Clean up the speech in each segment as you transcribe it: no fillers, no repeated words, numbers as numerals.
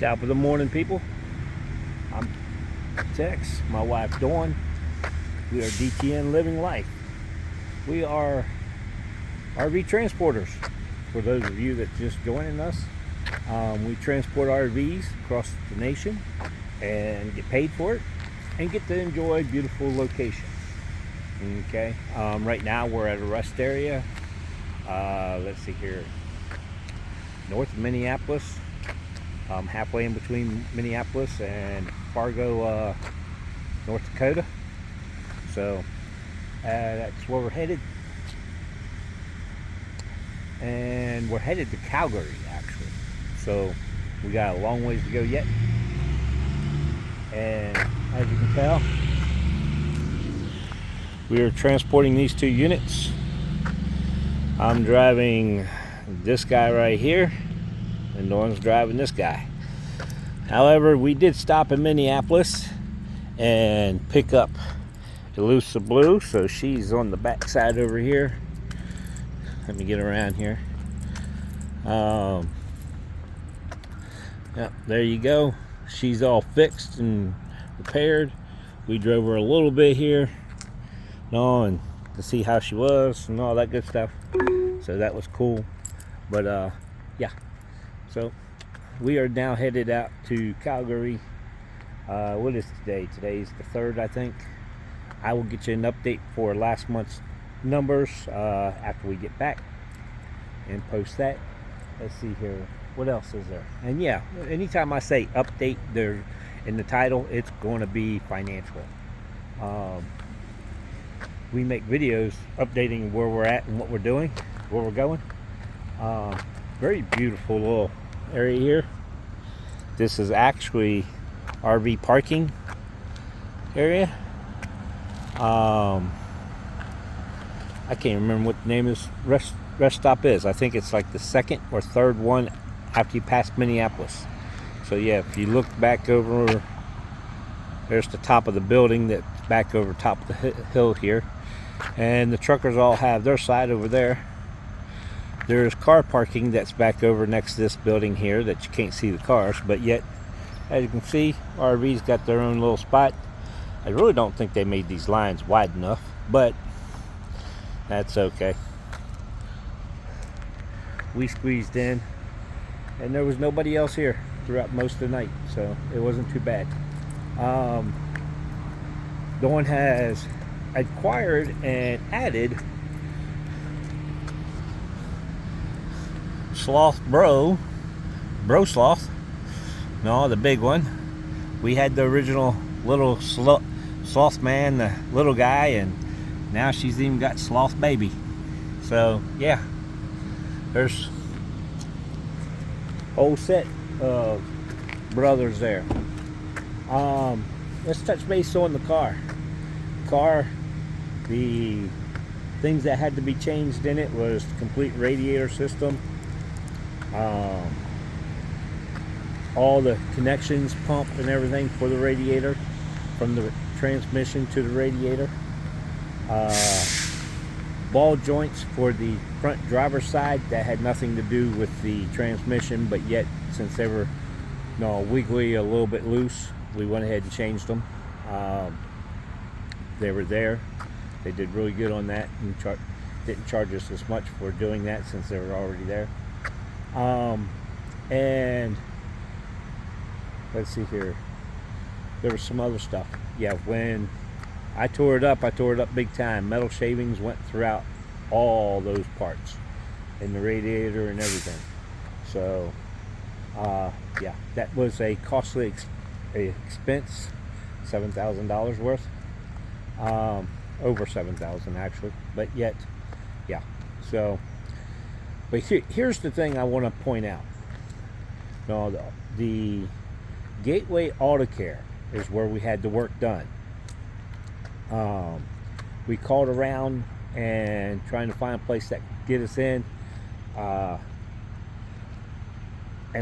Top of the morning, people. I'm Tex, my wife Dawn. We are DTN Living Life. We are RV transporters. For those of you that just joining us, we transport RVs across the nation and get paid for it and get to enjoy beautiful locations. Okay, right now we're at a rest area. Let's see here, north of Minneapolis. Halfway in between Minneapolis and Fargo, North Dakota. So that's where we're headed. And we're headed to Calgary, actually. So we got a long ways to go yet. And as you can tell, we are transporting these two units. I'm driving this guy right here, and Dawn's driving this guy. However, we did stop in Minneapolis and pick up Elusive Blue, so she's on the back side over here. Let me get around here. Yeah, there you go. She's all fixed and repaired. We drove her a little bit here, and to see how she was and all that good stuff. So that was cool. But yeah. So we are now headed out to Calgary. What is today? Today's the 3rd, I think. I will get you an update for last month's numbers after we get back and post that. Let's see here. What else is there? And yeah, anytime I say update there in the title, it's going to be financial. We make videos updating where we're at and what we're doing, where we're going. Very beautiful little area here. This is actually RV parking area. I can't remember what the name of this rest stop is. I think it's like the 2nd or 3rd one after you pass Minneapolis. So yeah, if you look back over, there's the top of the building that's back over top of the hill here, and the truckers all have their side over there. There's car parking that's back over next to this building here that you can't see the cars, but yet, as you can see, RV's got their own little spot. I really don't think they made these lines wide enough, but that's okay. We squeezed in, and there was nobody else here throughout most of the night, so it wasn't too bad. Dawn has acquired and added Sloth Bro Sloth. No, the big one. We had the original little Sloth Man, the little guy, and now she's even got Sloth Baby. So yeah, there's a whole set of brothers there. Let's touch base on the car. The things that had to be changed in it was the complete radiator system. All the connections, pump and everything for the radiator, from the transmission to the radiator. Ball joints for the front driver's side that had nothing to do with the transmission, but yet since they were wiggly, a little bit loose, we went ahead and changed them. They were there. They did really good on that and didn't charge us as much for doing that since they were already there. And let's see here, there was some other stuff. Yeah, when I tore it up big time. Metal shavings went throughout all those parts in the radiator and everything. So yeah, that was a costly expense, $7,000 worth. Over 7,000 actually, but yet, yeah. So, but here's the thing I want to point out. The Gateway Auto Care is where we had the work done. We called around and trying to find a place that could get us in, and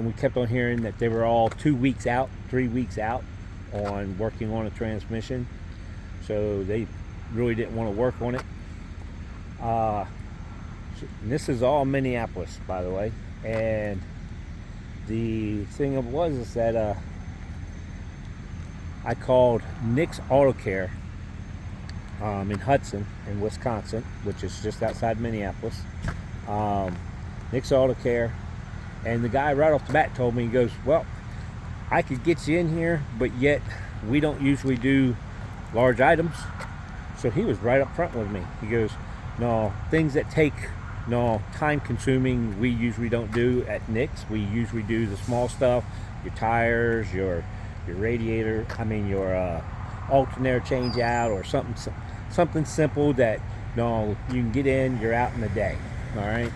we kept on hearing that they were all 2 weeks out, 3 weeks out on working on a transmission, so they really didn't want to work on it. And this is all Minneapolis, by the way, and the thing of it was is that I called Nick's Auto Care in Hudson, in Wisconsin, which is just outside Minneapolis. Nick's Auto Care, and the guy right off the bat told me, he goes, well, I could get you in here, but yet we don't usually do large items. So he was right up front with me. He goes, no, things that take time consuming, we usually don't do at Nick's. We usually do the small stuff, your tires, your radiator, your alternator change out, or something simple that you can get in, you're out in a day. All right.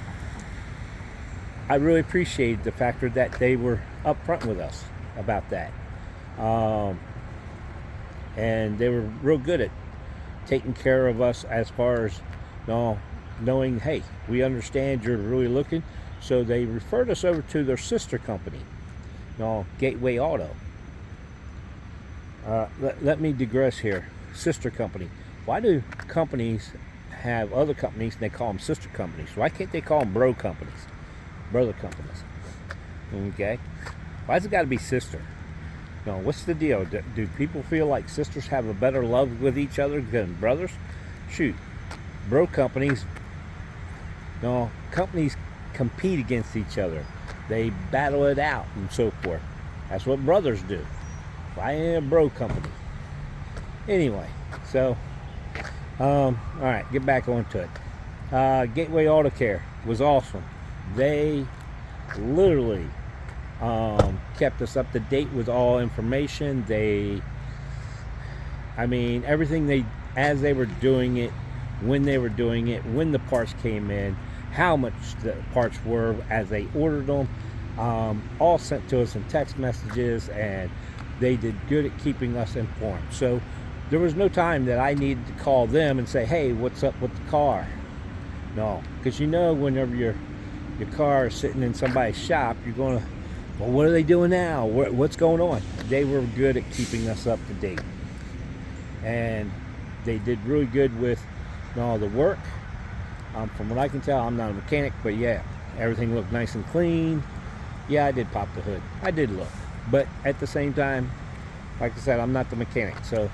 I really appreciated the factor that they were upfront with us about that, and they were real good at taking care of us as far as knowing, hey, we understand you're really looking. So they referred us over to their sister company, Gateway Auto. Let me digress here. Sister company. Why do companies have other companies and they call them sister companies? Why can't they call them brother companies? Okay. Why's it got to be sister? What's the deal? Do people feel like sisters have a better love with each other than brothers? Shoot, bro companies. Companies compete against each other. They battle it out and so forth. That's what brothers do. I am a bro company. Anyway, so all right, get back onto it. Gateway Auto Care was awesome. They literally kept us up to date with all information. Everything as they were doing it, when they were doing it, when the parts came in, how much the parts were as they ordered them, all sent to us in text messages, and they did good at keeping us informed. So there was no time that I needed to call them and say, hey, what's up with the car? No, because whenever your car is sitting in somebody's shop, you're going to, well, what are they doing now? What's going on? They were good at keeping us up to date, and they did really good with the work. From what I can tell, I'm not a mechanic, but yeah, everything looked nice and clean. Yeah, I did pop the hood. I did look. But at the same time, like I said, I'm not the mechanic. So,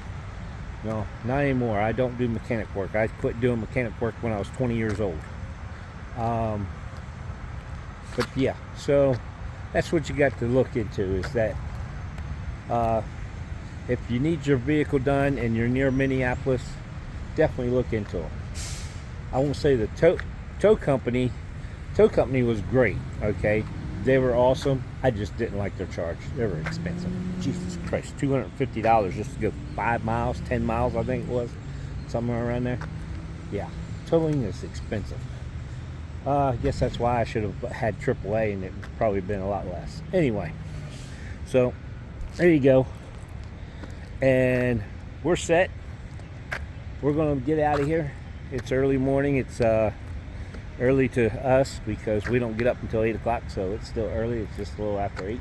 not anymore. I don't do mechanic work. I quit doing mechanic work when I was 20 years old. But yeah, so that's what you got to look into, is that if you need your vehicle done and you're near Minneapolis, definitely look into them. I won't say the tow company was great, okay? They were awesome. I just didn't like their charge. They were expensive. Jesus Christ, $250 just to go 5 miles, 10 miles, I think it was. Somewhere around there. Yeah, towing is expensive. I guess that's why I should have had AAA, and it would probably been a lot less. Anyway, so there you go. And we're set. We're going to get out of here. It's early morning. It's early to us because we don't get up until 8 o'clock, so it's still early. It's just a little after 8.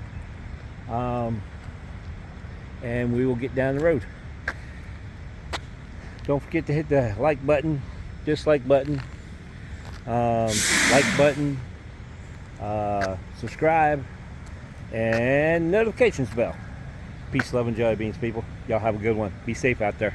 And we will get down the road. Don't forget to hit the like button, dislike button, like button, subscribe, and notifications bell. Peace, love, and joy, beans people. Y'all have a good one. Be safe out there.